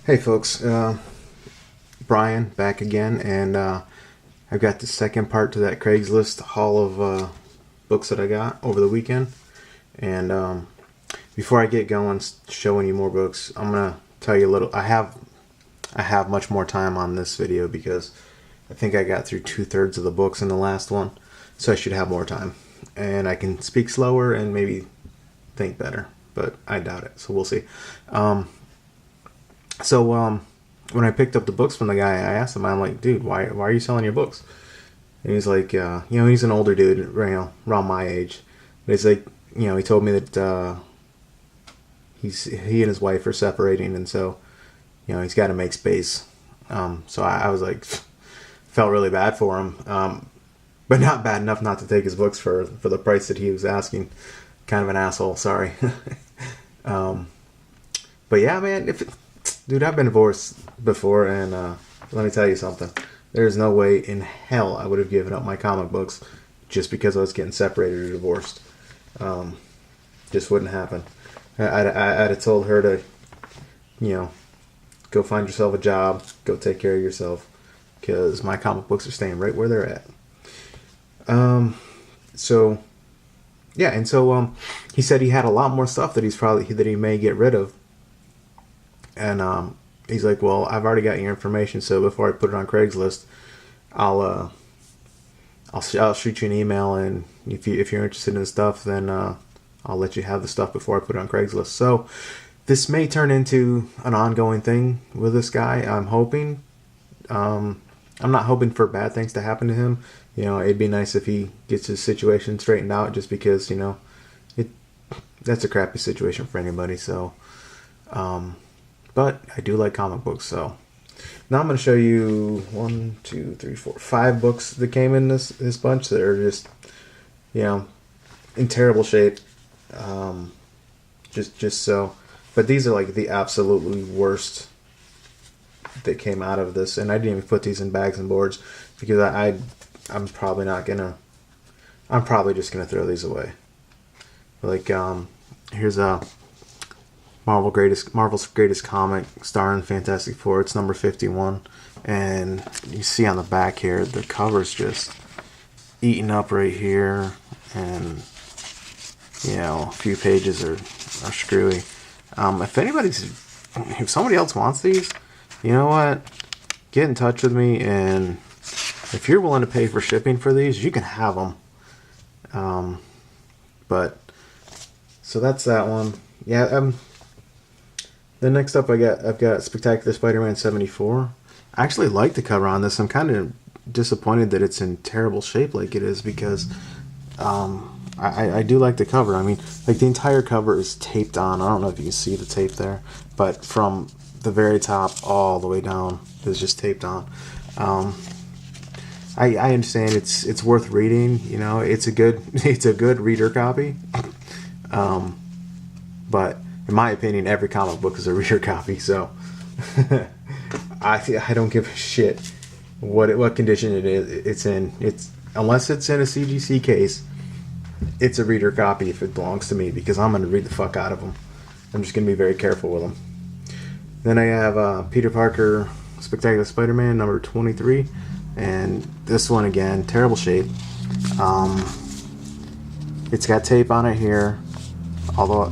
Hey folks, Brian back again, and I've got the second part to that Craigslist haul of books that I got over the weekend. And before I get going, showing you more books, I'm gonna tell you a little. I have much more time on this video because I think I got through 2/3 of the books in the last one, so I should have more time, and I can speak slower and maybe think better, but I doubt it. So we'll see. So when I picked up the books from the guy, I asked him, I'm like, dude, why are you selling your books? And he's like, he's an older dude, around my age. But he's like, he told me that he and his wife are separating, and so, he's got to make space. So I was like, felt really bad for him, but not bad enough not to take his books for the price that he was asking. Kind of an asshole, sorry. But yeah, man, dude, I've been divorced before, and let me tell you something. There's no way in hell I would have given up my comic books just because I was getting separated or divorced. Just wouldn't happen. I'd have told her to, go find yourself a job, go take care of yourself, because my comic books are staying right where they're at. So, yeah, and so he said he had a lot more stuff that he may get rid of. And he's like, well, I've already got your information, so before I put it on Craigslist, I'll shoot you an email, and if you're interested in the stuff, then I'll let you have the stuff before I put it on Craigslist. So this may turn into an ongoing thing with this guy. I'm hoping. I'm not hoping for bad things to happen to him. It'd be nice if he gets his situation straightened out, just because that's a crappy situation for anybody. So. But I do like comic books, so now I'm going to show you 5 books that came in this bunch that are just, in terrible shape. Just so, but these are like the absolutely worst that came out of this, and I didn't even put these in bags and boards because I'm probably not gonna. I'm probably just gonna throw these away. Like here's a. Marvel's greatest comic, starring Fantastic Four. It's number 51, and you see on the back here the cover's just eaten up right here, and a few pages are screwy. If somebody else wants these, you know what? Get in touch with me, and if you're willing to pay for shipping for these, you can have them. But so that's that one. Yeah. Then next up, I've got Spectacular Spider-Man 74. I actually like the cover on this. I'm kind of disappointed that it's in terrible shape like it is, because I do like the cover. I mean, like, the entire cover is taped on. I don't know if you can see the tape there, but from the very top all the way down is just taped on. I understand it's worth reading. It's a good reader copy. But in my opinion, every comic book is a reader copy, so I don't give a shit what condition it's in. Unless it's in a CGC case, it's a reader copy if it belongs to me, because I'm going to read the fuck out of them. I'm just going to be very careful with them. Then I have Peter Parker Spectacular Spider-Man number 23, and this one again, terrible shape. It's got tape on it here. Although,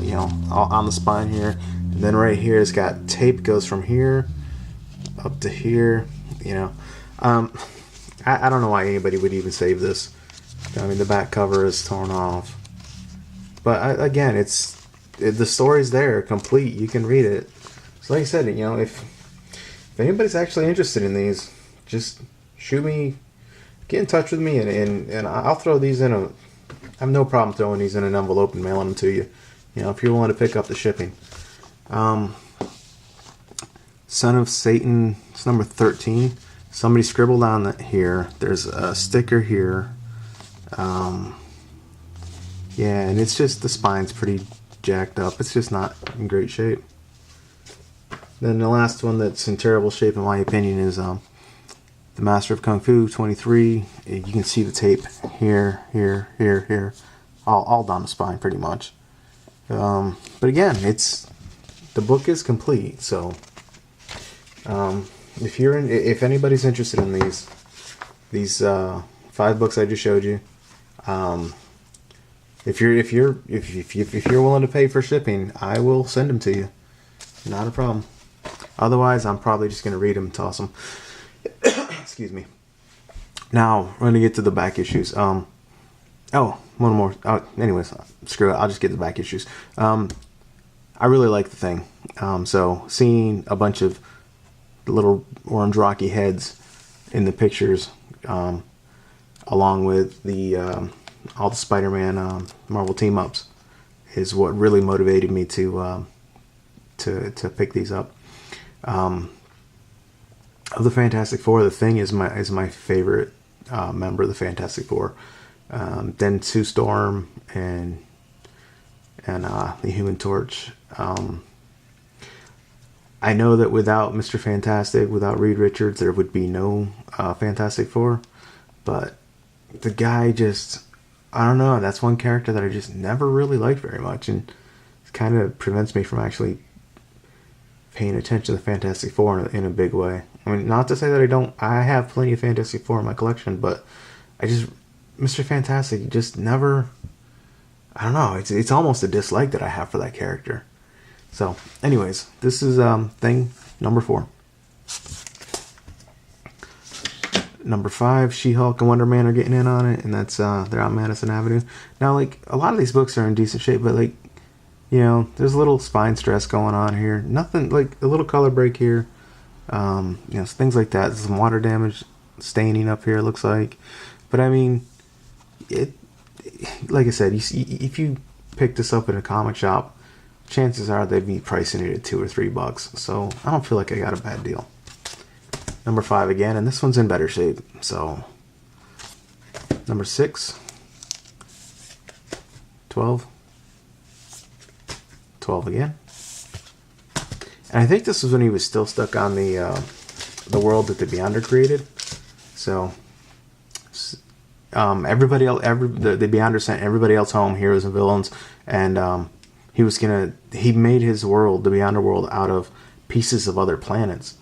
on the spine here, and then right here it's got tape, goes from here up to here. I don't know why anybody would even save this. I mean, the back cover is torn off, but again, the story's there, complete. You can read it. So like I said, if anybody's actually interested in these, just shoot me, get in touch with me, and I'll throw these in I have no problem throwing these in an envelope and mailing them to you. If you're willing to pick up the shipping. Son of Satan, it's number 13. Somebody scribbled on that here. There's a sticker here. Yeah, and it's just, the spine's pretty jacked up. It's just not in great shape. Then the last one that's in terrible shape, in my opinion, is The Master of Kung Fu 23. You can see the tape here, here. All down the spine, pretty much. But again, the book is complete, so If anybody's interested in these 5 books I just showed you, if you're willing to pay for shipping, I will send them to you. Not a problem. Otherwise, I'm probably just gonna read them and toss them. Excuse me. Now we're gonna get to the back issues. Oh, one more. Anyways, screw it. I'll just get the back issues. I really like the Thing. So seeing a bunch of little orange rocky heads in the pictures, along with the all the Spider-Man Marvel team ups, is what really motivated me to pick these up. Of the Fantastic Four, the Thing is my favorite member of the Fantastic Four. Then Sue Storm and the Human Torch. I know that without Mr. Fantastic, without Reed Richards, there would be no Fantastic Four. But the guy just, I don't know, that's one character that I just never really liked very much. And it kind of prevents me from actually paying attention to the Fantastic Four in a big way. I mean, not to say that I have plenty of Fantastic Four in my collection, but Mr. Fantastic just never, I don't know, it's almost a dislike that I have for that character. So, anyways, this is Thing number 4. Number 5, She-Hulk and Wonder Man are getting in on it, and that's they're out Madison Avenue. Now, like, a lot of these books are in decent shape, but like, you know, there's a little spine stress going on here. Nothing, like a little color break here. You know, things like that. Some water damage, staining up here, it looks like. But I mean, like I said, if you pick this up in a comic shop, chances are they'd be pricing it at $2 or $3. So I don't feel like I got a bad deal. Number 5 again, and this one's in better shape. So number 6, 12, 12 again. And I think this was when he was still stuck on the world that the Beyonder created. So everybody else, the Beyonder sent everybody else home, heroes and villains, and he made his world, the Beyonder world, out of pieces of other planets.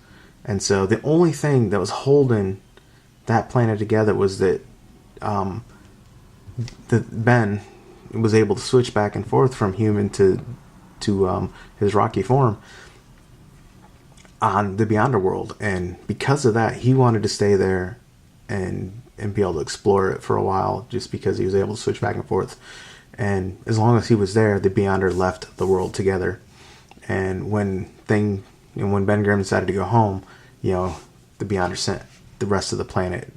And so the only thing that was holding that planet together was that Ben was able to switch back and forth from human to his rocky form on the Beyonder world, and because of that, he wanted to stay there and be able to explore it for a while, just because he was able to switch back and forth. And as long as he was there, the Beyonder left the world together. And when Ben Grimm decided to go home, you know, the Beyonder sent the rest of the planet,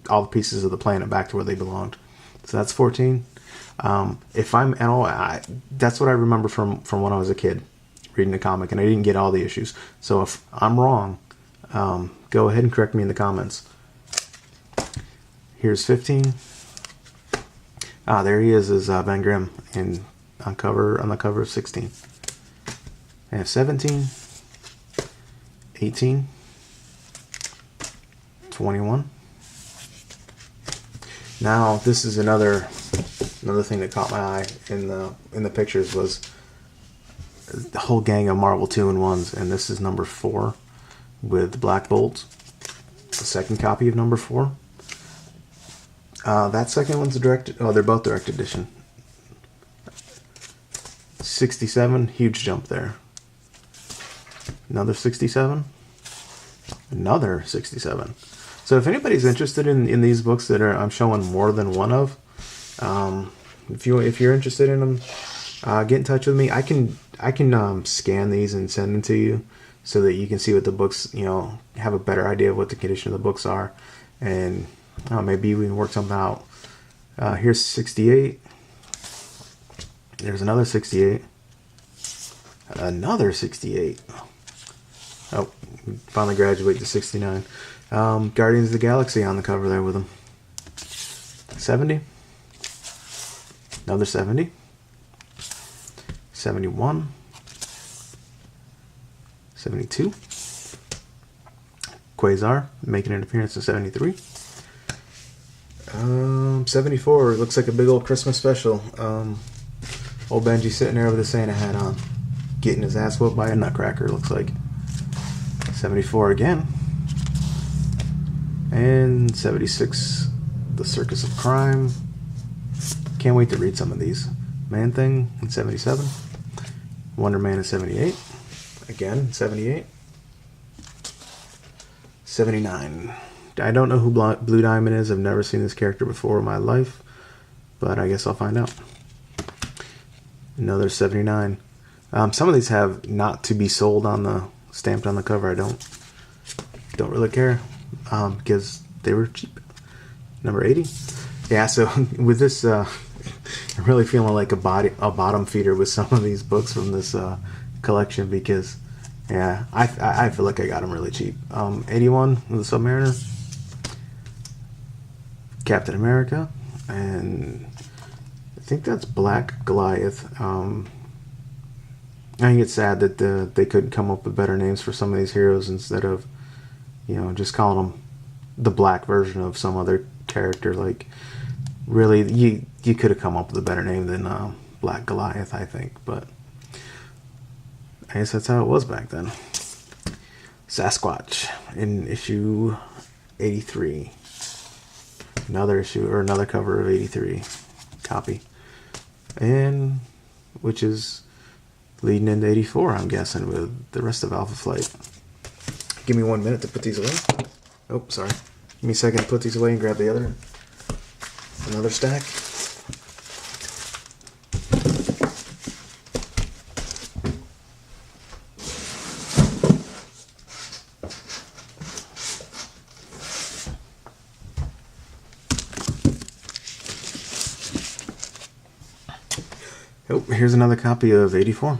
all the pieces of the planet, back to where they belonged. So that's 14. If I'm at all, that's what I remember from when I was a kid reading the comic, and I didn't get all the issues. So if I'm wrong, go ahead and correct me in the comments. Here's 15. There he is Ben Grimm on the cover of 16. I have 17, 18, 21. Now this is another thing that caught my eye in the pictures was the whole gang of Marvel 2-in-1s, and this is number 4 with Black Bolt, the second copy of number 4. That second one's they're both direct edition. 67, huge jump there. Another 67. Another 67. So if anybody's interested in these books that I'm showing more than one of, if you're interested in them, get in touch with me. I can scan these and send them to you so that you can see what the books, you know, have a better idea of what the condition of the books are, and maybe we can work something out. Here's 68. There's another 68. Another 68. Oh, finally graduate to 69. Guardians of the Galaxy on the cover there with them. 70. Another 70. 71. 72. Quasar making an appearance in 73. 74. Looks like a big old Christmas special. Old Benji sitting there with a Santa hat on, getting his ass whooped by a nutcracker, looks like. 74 again. And 76, The Circus of Crime. Can't wait to read some of these. Man-Thing in 77. Wonder Man in 78. Again, 78. 79. I don't know who Blue Diamond is. I've never seen this character before in my life, but I guess I'll find out. Another 79. Some of these have not to be sold on the stamped on the cover. I don't really care because they were cheap. Number 80. Yeah, so with this, I'm really feeling like a bottom feeder with some of these books from this collection because, yeah, I feel like I got them really cheap. 81, The Submariner, Captain America, and I think that's Black Goliath. I think it's sad that they couldn't come up with better names for some of these heroes instead of, just calling them the black version of some other character. Like, really, you could have come up with a better name than Black Goliath, I think. But I guess that's how it was back then. Sasquatch in issue 83. Another issue, or another cover of 83 copy. And which is leading into 84, I'm guessing, with the rest of Alpha Flight. Give me 1 minute to put these away. Oh, sorry. Give me a second to put these away and grab another stack. Oh, here's another copy of 84.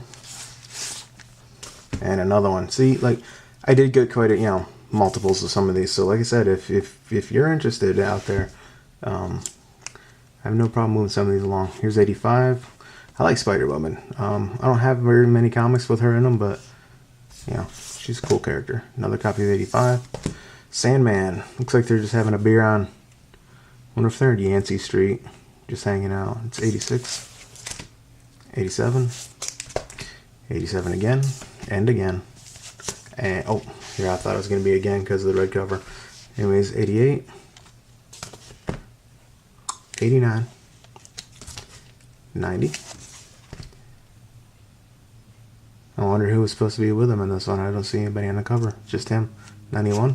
And another one. See, like, I did get quite a, multiples of some of these. So, like I said, if you're interested out there, I have no problem moving some of these along. Here's 85. I like Spider-Woman. I don't have very many comics with her in them, but, she's a cool character. Another copy of 85. Sandman. Looks like they're just having a beer on, wonder if they're at Yancey Street, just hanging out. It's 86. 87, 87 again, and again, and oh, here I thought it was going to be again because of the red cover. Anyways, 88, 89, 90. I wonder who was supposed to be with him in this one. I don't see anybody on the cover, just him. 91.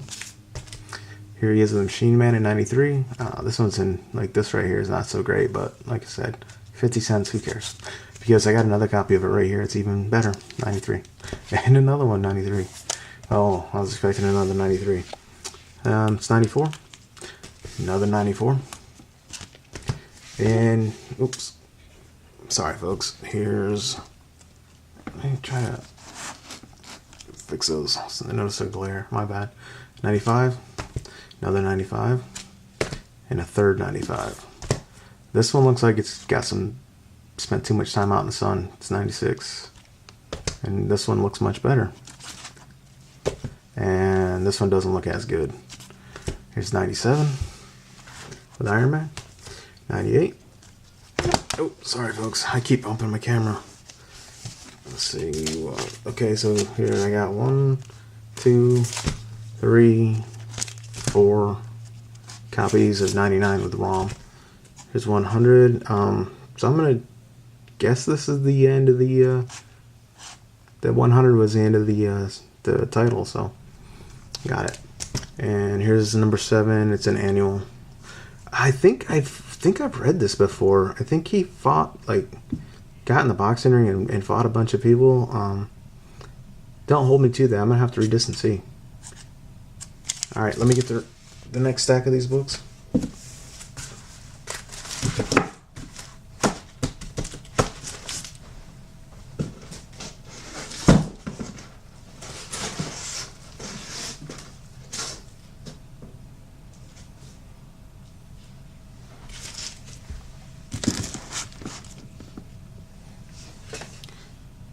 Here he is, the Machine Man in 93. This one's in, like, this right here is not so great, but like I said, 50 cents, who cares? Because I got another copy of it right here. It's even better. 93. And another one, 93. Oh, I was expecting another 93. It's 94. Another 94. And, oops. Sorry, folks. Let me try to fix those. So I noticed a glare. My bad. 95. Another 95. And a third 95. This one looks like it's got spent too much time out in the sun. It's 96. And this one looks much better. And this one doesn't look as good. Here's 97 with Iron Man. 98. Oh, sorry folks. I keep bumping my camera. Let's see. Okay, so here I got 1, 2, 3, 4 copies of 99 with ROM. Here's 100. So I'm going to guess this is the end of the 100 was the end of the title, so got it. And here's number 7. It's an annual. I think I've read this before. I think he got in the boxing ring and fought a bunch of people. Don't hold me to that. I'm gonna have to read this and see. All right, let me get the next stack of these books.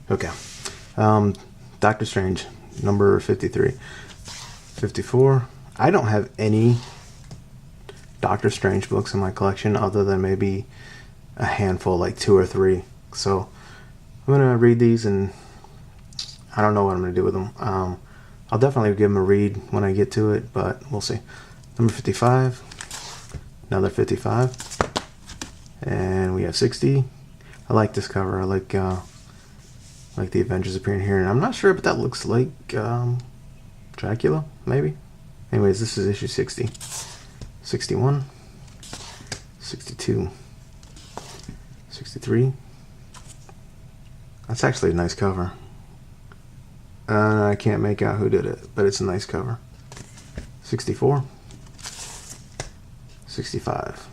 Okay. Doctor Strange, number 53. 54. I don't have any Doctor Strange books in my collection other than maybe a handful, like 2 or 3. So I'm going to read these and I don't know what I'm going to do with them. I'll definitely give him a read when I get to it, but we'll see. Number 55, another 55, and we have 60. I like this cover. I like the Avengers appearing here, and I'm not sure, but that looks like Dracula, maybe. Anyways, this is issue 60, 61, 62, 63. That's actually a nice cover. I can't make out who did it, but it's a nice cover. 64, 65,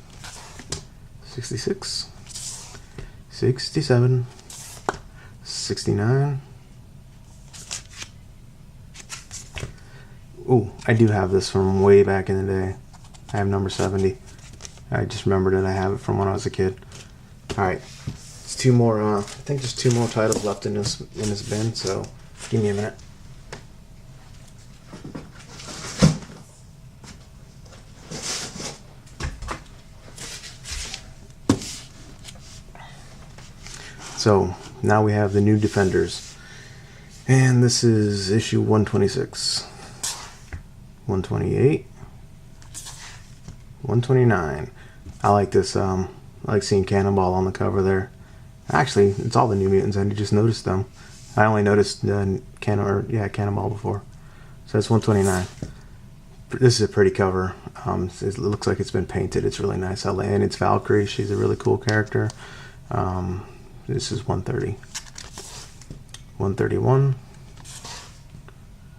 66, 67, 69. Ooh, I do have this from way back in the day. I have number 70. I just remembered it. I have it from when I was a kid. Alright, it's two more, I think there's two more titles left in this bin, so give me a minute. So now we have the New Defenders, and this is issue 126, 128, 129. I like this. I like seeing Cannonball on the cover there. Actually, it's all the New Mutants. I just noticed them. I only noticed Cannonball before. So it's 129. This is a pretty cover. It looks like it's been painted. It's really nice. And it's Valkyrie. She's a really cool character. This is 130, 131,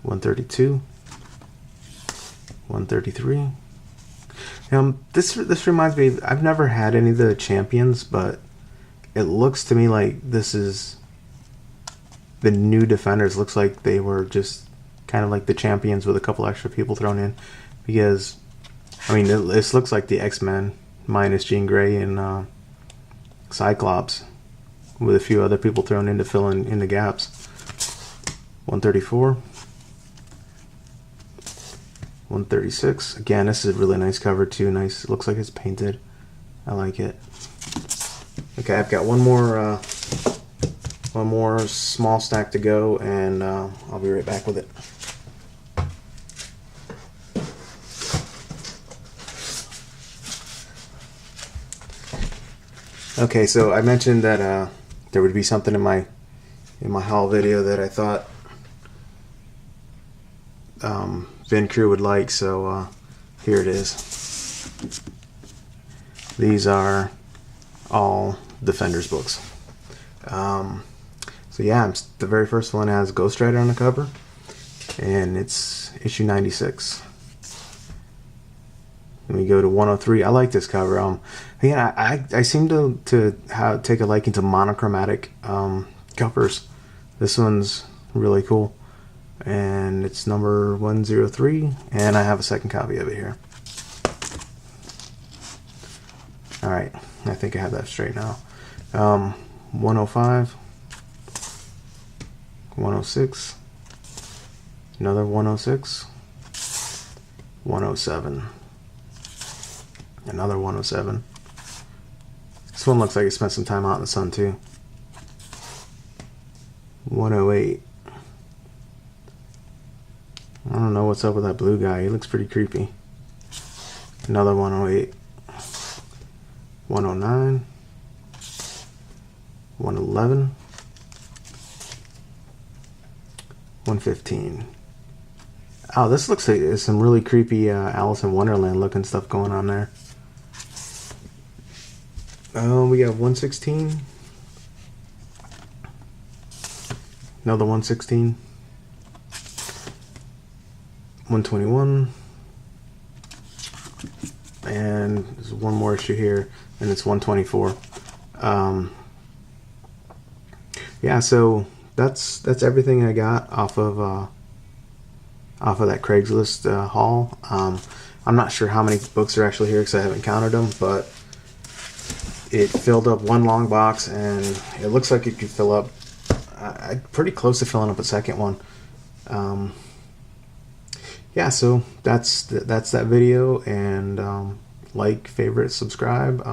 132, 133. This reminds me, I've never had any of the Champions, but it looks to me like this is the New Defenders. Looks like they were just kind of like the Champions with a couple extra people thrown in, because I mean this looks like the X-Men minus Jean Grey and Cyclops, with a few other people thrown in to fill in the gaps. 134, 136. Again, this is a really nice cover too. Nice. It looks like it's painted. I like it. Okay, I've got one more small stack to go, and I'll be right back with it. Okay, so I mentioned that there would be something in my haul video that I thought Vin Crew would like, so here it is. These are all Defenders books. So yeah, the very first one has Ghost Rider on the cover, and it's issue 96. Then we go to 103. I like this cover. Again, I seem to take a liking to monochromatic covers. This one's really cool, and it's number 103, and I have a second copy of it here. All right, I think I have that straight now. 105, 106, another 106, 107. Another 107. This one looks like it spent some time out in the sun too. 108. I don't know what's up with that blue guy. He looks pretty creepy. Another 108. 109. 111. 115. Oh, this looks like there's some really creepy Alice in Wonderland looking stuff going on there. We have 116. Another 116. 121. And there's one more issue here, and it's 124. Yeah, so that's everything I got off of that Craigslist haul. I'm not sure how many books are actually here because I haven't counted them, but it filled up one long box, and it looks like it could fill up pretty close to filling up a second one. Yeah, so that's that video, and like, favorite, subscribe.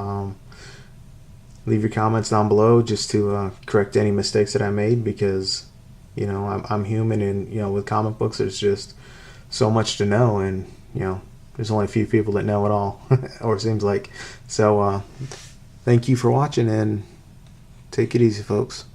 Leave your comments down below just to correct any mistakes that I made, because You know, I'm human, and you know, with comic books, there's just so much to know, and you know, there's only a few people that know it all, or it seems like. So, thank you for watching, and take it easy, folks.